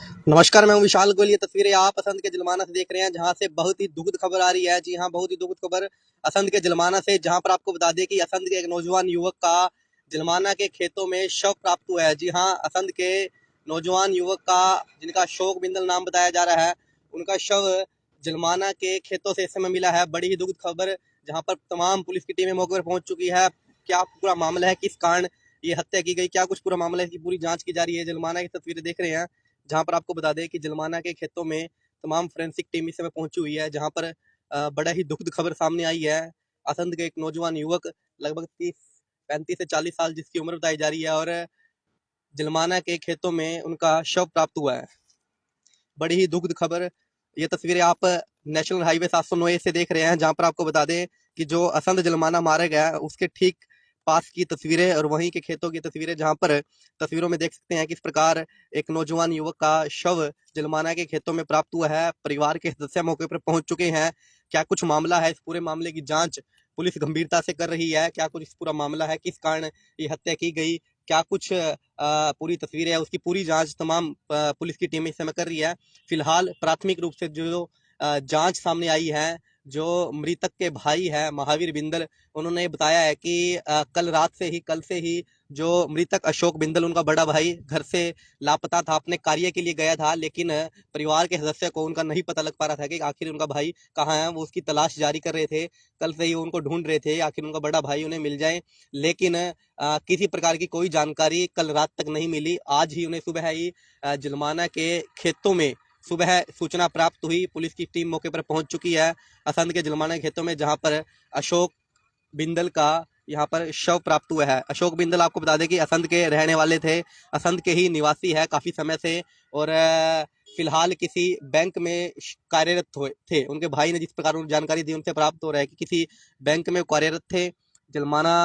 नमस्कार, मैं हूं विशाल गोयल। ये तस्वीरें आप असंध के जलमाना से देख रहे हैं, जहां से बहुत ही दुखद खबर आ रही है। जी हां, बहुत ही दुखद खबर असंध के जलमाना से, जहां पर आपको बता दें कि असंध के एक नौजवान युवक का जलमाना के खेतों में शव प्राप्त हुआ है। जी हां, असंध के नौजवान युवक का, जिनका अशोक बिंदल नाम बताया जा रहा है, उनका शव जलमाना के खेतों से इस समय मिला है। बड़ी ही दुखद खबर, जहाँ पर तमाम पुलिस की टीमें मौके पर पहुंच चुकी है। क्या पूरा मामला है, किस कारण ये हत्या की गई, क्या कुछ पूरा मामला है, इसकी पूरी जांच की जा रही है। जलमाना की तस्वीरें देख रहे हैं, जहां पर आपको बता दें कि जलमाना के खेतों में तमाम फोरेंसिक टीम इस समय पहुंची हुई है, जहां पर बड़ा ही दुखद खबर सामने आई है। असंध के एक नौजवान युवक, लगभग 35 से 40 साल जिसकी उम्र बताई जा रही है, और जलमाना के खेतों में उनका शव प्राप्त हुआ है। बड़ी ही दुखद खबर। ये तस्वीरें आप नेशनल हाईवे 709 से देख रहे हैं, जहां पर आपको बता दें कि जो असंध जलमाना मारा गया है, उसके ठीक पास की तस्वीरें और वहीं के खेतों की तस्वीरें, जहां पर तस्वीरों में देख सकते हैं किस प्रकार एक नौजवान युवक का शव जलमाना के खेतों में प्राप्त हुआ है। परिवार के सदस्य मौके पर पहुंच चुके हैं। क्या कुछ मामला है, इस पूरे मामले की जांच पुलिस गंभीरता से कर रही है। क्या कुछ इस पूरा मामला है, किस कारण ये हत्या की गई, क्या कुछ पूरी तस्वीरें है, उसकी पूरी जांच तमाम पुलिस की टीम इस समय कर रही है। फिलहाल प्राथमिक रूप से जो जांच सामने आई है, जो मृतक के भाई है महावीर बिंदल, उन्होंने बताया है कि कल से ही जो मृतक अशोक बिंदल, उनका बड़ा भाई, घर से लापता था, अपने कार्य के लिए गया था, लेकिन परिवार के सदस्य को उनका नहीं पता लग पा रहा था कि आखिर उनका भाई कहाँ है। वो उसकी तलाश जारी कर रहे थे, कल से ही उनको ढूंढ रहे थे, आखिर उनका बड़ा भाई उन्हें मिल जाए। लेकिन किसी प्रकार की कोई जानकारी कल रात तक नहीं मिली। आज ही उन्हें सुबह ही जलमाना के खेतों में सुबह सूचना प्राप्त हुई। पुलिस की टीम मौके पर पहुंच चुकी है असंध के जलमाना के खेतों में, जहां पर अशोक बिंदल का यहाँ पर शव प्राप्त हुआ है। अशोक बिंदल, आपको बता दें कि असंध के रहने वाले थे, असंध के ही निवासी है काफी समय से, और फिलहाल किसी बैंक में कार्यरत थे। उनके भाई ने जिस प्रकार उनको जानकारी दी, उनसे प्राप्त हो रहा है कि किसी बैंक में कार्यरत थे। जलमाना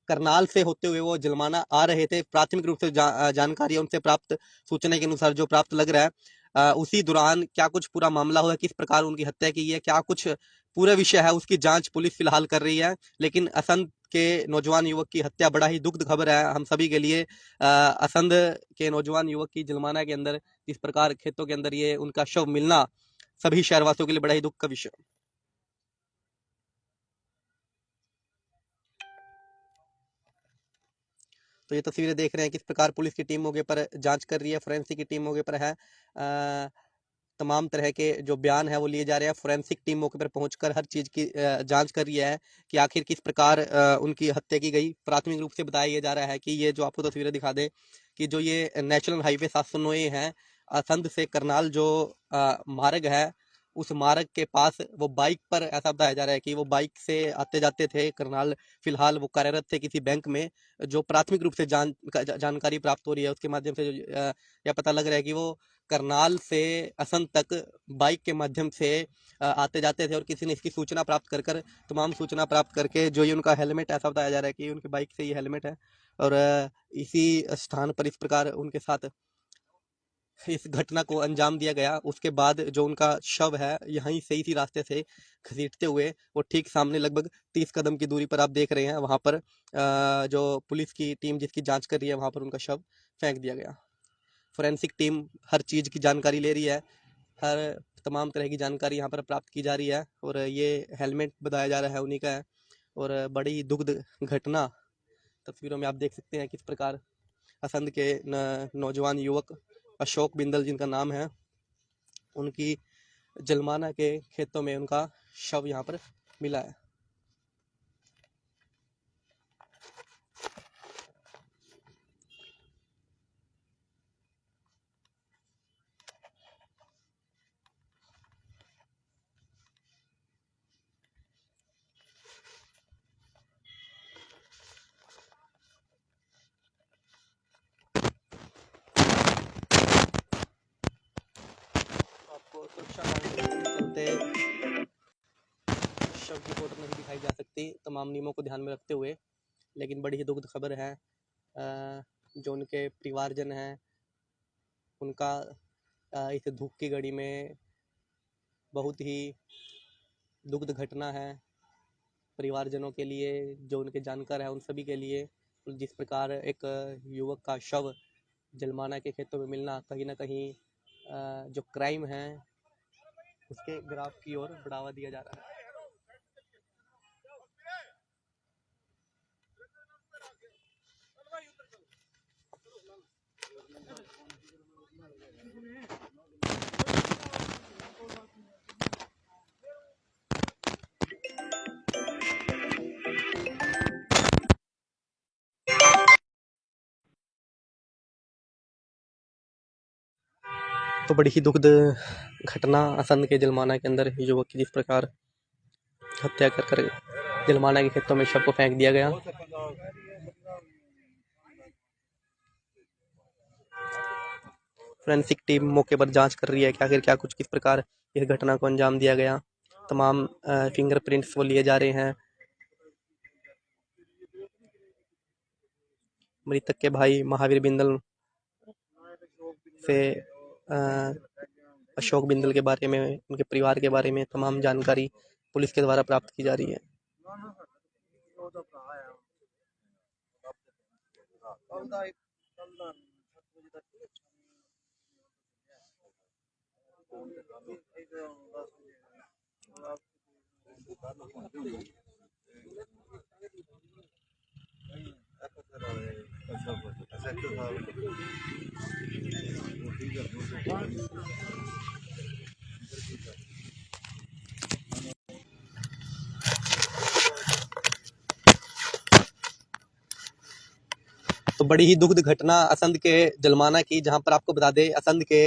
करनाल से होते हुए वो जलमाना आ रहे थे। प्राथमिक रूप से जानकारी उनसे प्राप्त सूचना के अनुसार जो प्राप्त लग रहा है, उसी दौरान क्या कुछ पूरा मामला हुआ, किस प्रकार उनकी हत्या की है, क्या कुछ पूरा विषय है, उसकी जांच पुलिस फिलहाल कर रही है। लेकिन असंध के नौजवान युवक की हत्या बड़ा ही दुखद खबर है हम सभी के लिए। असंध के नौजवान युवक की जलमाना के अंदर इस प्रकार खेतों के अंदर ये उनका शव मिलना सभी शहरवासियों के लिए बड़ा ही दुख का विषय। तो ये तस्वीरें देख रहे हैं किस प्रकार पुलिस की टीम मौके पर जांच कर रही है, फोरेंसिक की टीम मौके पर है। तमाम तरह के जो बयान है वो लिए जा रहे हैं। फोरेंसिक टीम मौके पर पहुंचकर हर चीज़ की जांच कर रही है कि आखिर किस प्रकार उनकी हत्या की गई। प्राथमिक रूप से बताया ये जा रहा है कि ये जो आपको तस्वीरें दिखा दे कि जो ये नेशनल हाईवे 709 है, असंध से करनाल जो मार्ग है, उस मार्ग के पास वो बाइक पर, ऐसा बताया जा रहा है कि वो बाइक से आते जाते थे करनाल। फिलहाल वो कार्यरत थे किसी बैंक में। जो प्राथमिक रूप से जानकारी प्राप्त हो रही है, उसके माध्यम से जो यह पता लग रहा है कि वो करनाल से असंध तक बाइक के माध्यम से आते जाते थे, और किसी ने इसकी सूचना प्राप्त कर कर तमाम सूचना प्राप्त करके जो ये उनका हेलमेट, ऐसा बताया जा रहा है कि उनकी बाइक से ये हेलमेट है, और इसी स्थान पर इस प्रकार उनके साथ इस घटना को अंजाम दिया गया। उसके बाद जो उनका शव है, यहीं से इसी रास्ते से घसीटते हुए वो ठीक सामने लगभग 30 कदम की दूरी पर आप देख रहे हैं, वहां पर जो पुलिस की टीम जिसकी जांच कर रही है, वहां पर उनका शव फेंक दिया गया। फोरेंसिक टीम हर चीज़ की जानकारी ले रही है, हर तमाम तरह की जानकारी यहाँ पर प्राप्त की जा रही है, और ये हेलमेट बताया जा रहा है उन्हीं का है। और बड़ी दुखद घटना तस्वीरों में आप देख सकते हैं किस प्रकार असंध के नौजवान युवक अशोक बिंदल, जिनका नाम है, उनकी जलमाना के खेतों में उनका शव यहाँ पर मिला है। आपको सुरक्षा कारणों के चलते शव की फोटो नहीं दिखाई जा सकती, तमाम नियमों को ध्यान में रखते हुए। लेकिन बड़ी ही दुखद खबर है। जो उनके परिवारजन हैं, उनका इस धूप की घड़ी में बहुत ही दुखद घटना है। परिवारजनों के लिए, जो उनके जानकार हैं, उन सभी के लिए, जिस प्रकार एक युवक का शव जलमाना के खेतों में मिलना कहीं ना कहीं जो क्राइम है उसके ग्राफ की ओर बढ़ावा दिया जा रहा है। तो बड़ी ही दुखद घटना असंध के जलमाना के अंदर युवक की जिस प्रकार हत्या कर जलमाना के खेतों में शव को फेंक दिया गया। फोरेंसिक टीम मौके पर जांच कर रही है कि आखिर क्या कुछ किस प्रकार इस घटना को अंजाम दिया गया। तमाम फिंगरप्रिंट्स वो लिए जा रहे हैं। मृतक के भाई महावीर बिंदल से अशोक बिंदल के बारे में, उनके परिवार के बारे में तमाम जानकारी पुलिस के द्वारा प्राप्त की जा रही है। तो बड़ी ही दुखद घटना असंध के जलमाना की, जहां पर आपको बता दें असंध के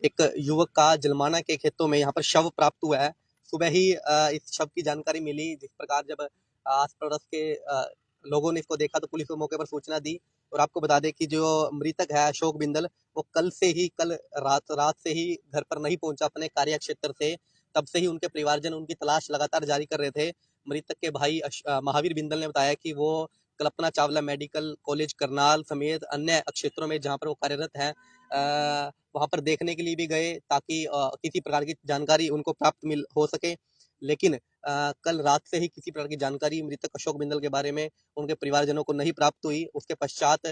एक युवक का जलमाना के खेतों में यहाँ पर शव प्राप्त हुआ है। सुबह ही इस शव की जानकारी मिली। जिस प्रकार जब आस पड़ोस के लोगों ने इसको देखा तो पुलिस को मौके पर सूचना दी। और आपको बता दें कि जो मृतक है अशोक बिंदल, वो कल रात से ही घर पर नहीं पहुंचा अपने कार्य क्षेत्र से। तब से ही उनके परिवारजन उनकी तलाश लगातार जारी कर रहे थे। मृतक के भाई महावीर बिंदल ने बताया कि वो कल्पना चावला मेडिकल कॉलेज करनाल समेत अन्य क्षेत्रों में जहां पर वो कार्यरत है वहां पर देखने के लिए भी गए ताकि किसी प्रकार की जानकारी उनको प्राप्त हो सके। लेकिन कल रात से ही किसी प्रकार की जानकारी मृतक अशोक बिंदल के बारे में उनके परिवारजनों को नहीं प्राप्त हुई। उसके पश्चात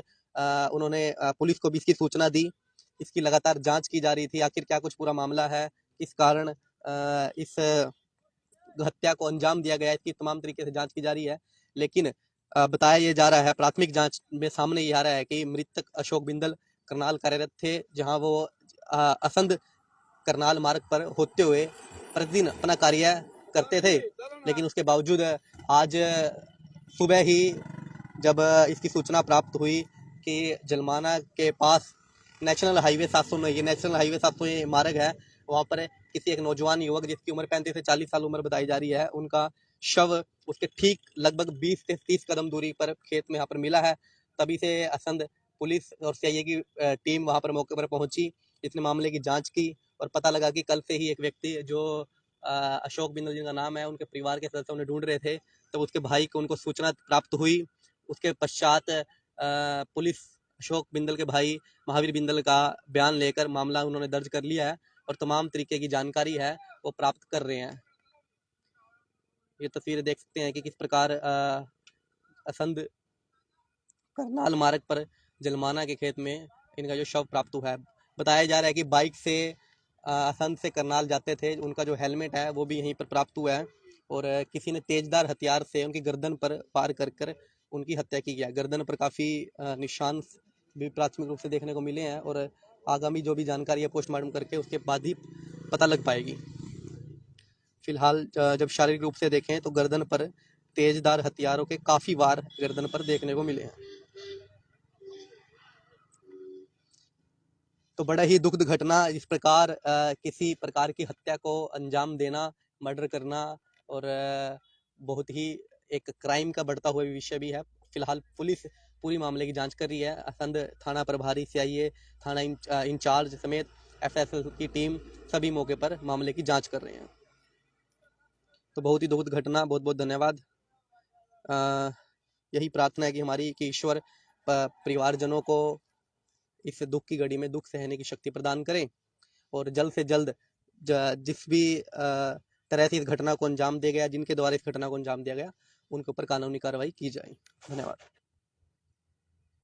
उन्होंने पुलिस को भी इसकी सूचना दी। इसकी लगातार जांच की जा रही थी, आखिर क्या कुछ पूरा मामला है, किस कारण इस हत्या को अंजाम दिया गया, इसकी तमाम तरीके से जांच की जा रही है। लेकिन बताया ये जा रहा है, प्राथमिक जांच में सामने ये आ रहा है कि मृतक अशोक बिंदल करनाल कार्यरत थे, जहां वो असंध करनाल मार्ग पर होते हुए प्रतिदिन अपना कार्य करते थे। लेकिन उसके बावजूद आज सुबह ही जब इसकी सूचना प्राप्त हुई कि जलमाना के पास नेशनल हाईवे 709 ये नेशनल हाईवे 709 मार्ग है, वहाँ पर किसी एक नौजवान युवक जिसकी उम्र 35 से 40 साल उम्र बताई जा रही है, उनका शव उसके ठीक लगभग 20 से 30 कदम दूरी पर खेत में यहाँ पर मिला है। तभी से असंध पुलिस और सीआईए की टीम वहाँ पर मौके पर पहुंची, इसने मामले की जांच की और पता लगा कि कल से ही एक व्यक्ति जो अशोक बिंदल जिनका नाम है, उनके परिवार के सदस्य उन्हें ढूंढ रहे थे। तो उसके भाई को उनको सूचना प्राप्त हुई। उसके पश्चात पुलिस अशोक बिंदल के भाई महावीर बिंदल का बयान लेकर मामला उन्होंने दर्ज कर लिया है और तमाम तरीके की जानकारी है वो प्राप्त कर रहे हैं। ये तस्वीरें देख सकते हैं कि किस प्रकार असंध करनाल मार्ग पर जलमाना के खेत में इनका जो शव प्राप्त हुआ है। बताया जा रहा है कि बाइक से असंध से करनाल जाते थे, उनका जो हेलमेट है वो भी यहीं पर प्राप्त हुआ है और किसी ने तेजदार हथियार से उनकी गर्दन पर वार कर उनकी हत्या की गया। गर्दन पर काफ़ी निशान भी प्राथमिक रूप से देखने को मिले हैं और आगामी जो भी जानकारी है पोस्टमार्टम करके उसके बाद ही पता लग पाएगी। फिलहाल जब शारीरिक रूप से देखें तो गर्दन पर तेजदार हथियारों के काफ़ी वार गर्दन पर देखने को मिले हैं। तो बड़ा ही दुखद घटना, इस प्रकार किसी प्रकार की हत्या को अंजाम देना, मर्डर करना और बहुत ही एक क्राइम का बढ़ता हुआ विषय भी है। फिलहाल पुलिस पूरी मामले की जांच कर रही है। असंध थाना प्रभारी सीआईए थाना इंचार्ज समेत एफएसएल की टीम सभी मौके पर मामले की जांच कर रहे हैं। तो बहुत ही दुखद घटना। बहुत बहुत धन्यवाद। यही प्रार्थना है कि हमारी कि ईश्वर परिवारजनों को इस दुख की घड़ी में दुख सहने की शक्ति प्रदान करें और जल्द से जल्द जिस भी तरह से इस घटना को अंजाम दिया गया, जिनके द्वारा इस घटना को अंजाम दिया गया, उनके ऊपर कानूनी कार्रवाई की जाए। धन्यवाद।